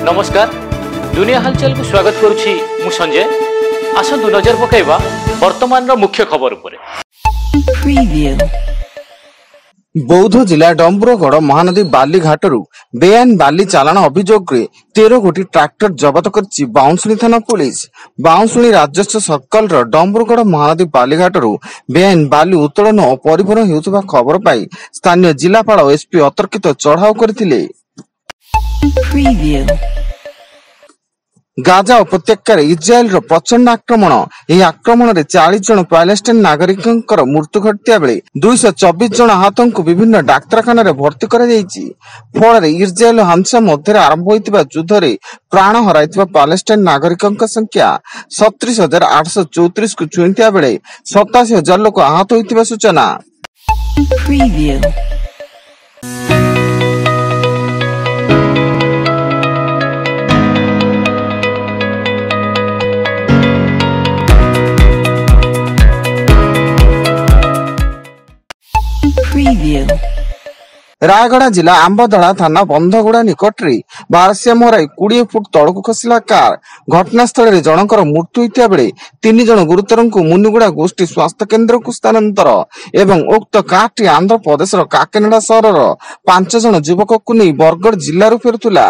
नमस्कार दुनिया हलचल को स्वागत करुछि मु संजय। आसंतु नजर पकाइबा वर्तमान रो मुख्य खबर उपरे। बौद्ध जिला डम्बुरगढ़ महानदी बाली घाटरू बेआईन बाली चालाण अभियोग 13 गोटी ट्रैक्टर जबत कर बाउंसुणी थाना पुलिस। बाउंसुणी राजस्व सर्कल डम्बुरगढ़ महानदी बाली घाटरू बेआईन बाली उत्तोलन और परिवहन हेउଥିବା खबर पाई स्थानीय जिलापाल एसपी अतर्कित चढ़ाऊ करथिले। गाजा उपत्यकार इस्राएल प्रचंड आक्रमण। यह आक्रमण में 40 जन पैलेस्टाइन नागरिक मृत्यु घटिया बेले 224 जन आहतों को विभिन्न डाक्तरखाना भर्ती फल इस्राएल हामसा मध्य आरंभ होता युद्ध में प्राण हर पैलेस्टाइन नागरिक संख्या 37,834 को छुईता बेले 87,000 लोक आहत होता सूचना। रायगढ़ जिला आंबदड़ा थाना बंधगुड़ा निकटरे बारसिया मोहराई 20 फुट तड़क खसला कार घटनास्थल में जनकर मृत्यु होता बेले 3 जन गुरुतर मुनिगुड़ा गोष्ठी स्वास्थ्य केन्द्र को स्थानांतर एवं उक्त कारटी आंध्र प्रदेश काकेनाडा सहर 5 जन युवक को नहीं बरगढ़ जिलू फेरुला।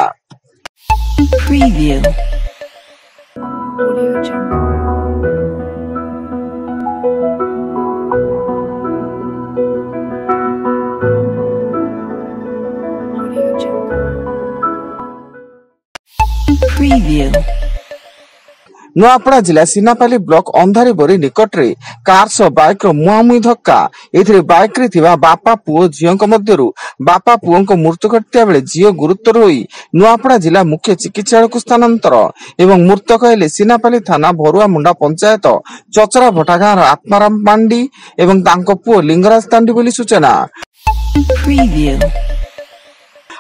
नुआपड़ा जिला सीनापाली ब्लॉक अंधारी बोरी निकटरे कार सह बाइक मुहांमुही धक्का। एथिरे बाइक रे थिबा बापा पुओ झियों मध्यरु बापा पुओं को मृत्यु घटिया बेले झियो गुरुतर होई नुआपड़ा जिला मुख्य चिकित्सालय को स्थानांतर एवं मृतक हेले सीनापाली थाना भरुआ मुंडा पंचायत चचरा भटा गाँव आत्माराम पांडी एवं तांको पुओ लिंगराज तांडी बोली सूचना।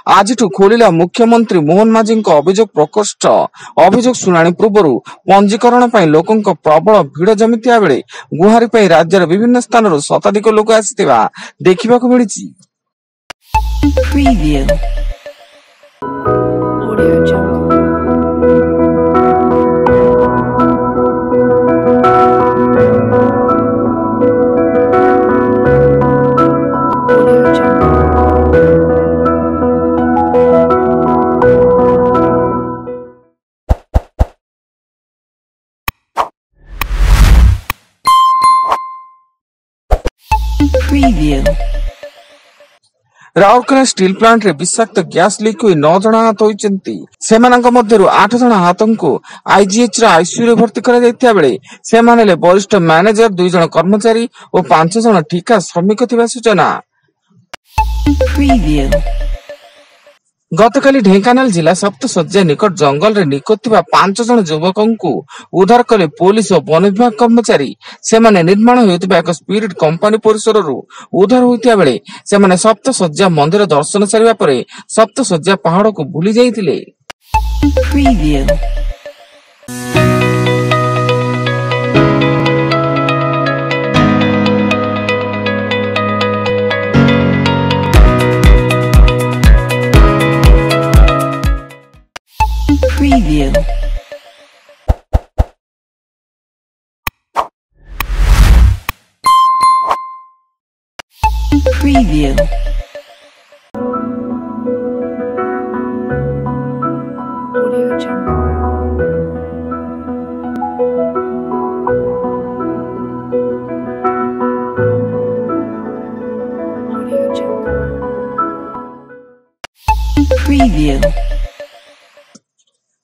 आज खोलिला मुख्यमंत्री मोहन माझी अभियोग प्रकोष्ठ। अभियोग शुणाणी पूर्व पंजीकरण लोकों प्रबल भिड़ जमिता बेले गुहारी राज्यर विभिन्न स्थान शताधिक लोक आसिथिबा देखिबाकु मिलिछि। राउरकेला स्टील प्लांट रे विषाक्त गैस लीक हुई 9 जन आहत होइचंती। सेमानंक मध्यरु 8 जन आहतों को आईजीएच रे आईसीयू रे भर्ती करा जायतिया बेले सेमानेले वरिष्ठ मैनेजर 2 जन कर्मचारी और 5 जन ठिका श्रमिक थिबा सूचना। गतकाली ढेंकानाल जिला सप्तशଯ୍ୟା निकट जंगल रे निखोज 5 जन युवकों को उद्धार कले पुलिस और वन विभाग कर्मचारी। सेमाने निर्माण होइतिबा एक स्पिरिट कंपनी परिसर उद्धार होइतिया बेले सेमाने सप्तशଯ୍ୟା मंदिर दर्शन सारिबा परे सप्तशଯ୍ୟା पहाड़ को भूली जाइतिले।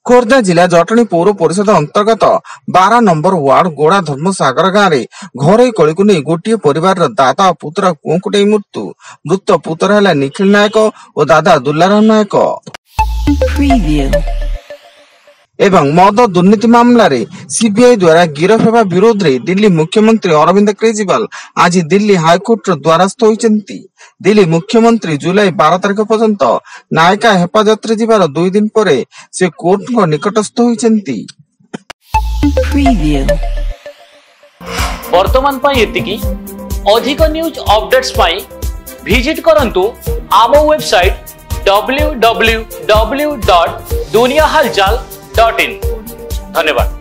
खोर्धा जिला जटणी पौर परिषद अंतर्गत 12 नंबर वार्ड गोड़ा धर्मसागर गाँव में घरोई कली को नहीं गोटे परिवार दादा पुतरा कुआकुटे मृत पुत्र है निखिल नायक और दादा दुल्लाराम नायक। एवं मद दुर्नीति मामला रे सीबीआई द्वारा गिरफ होगा विरोध रे दिल्ली मुख्यमंत्री अरविंद केजरीवाल आज दिल्ली हाईकोर्ट द्वारस्थ होइचंती। दिल्ली मुख्यमंत्री जुलाई 12 तारिख पर्यंत नायिका हेफाजत रे जिबार 2 दिन परे से कोर्ट को निकटस्थ होइचंती। वर्तमान पाई एतिकी अधिक न्यूज अपडेट्स पाई विजिट करंतु आम वेबसाइट www.tnk.com duniahalchal.in। धन्यवाद।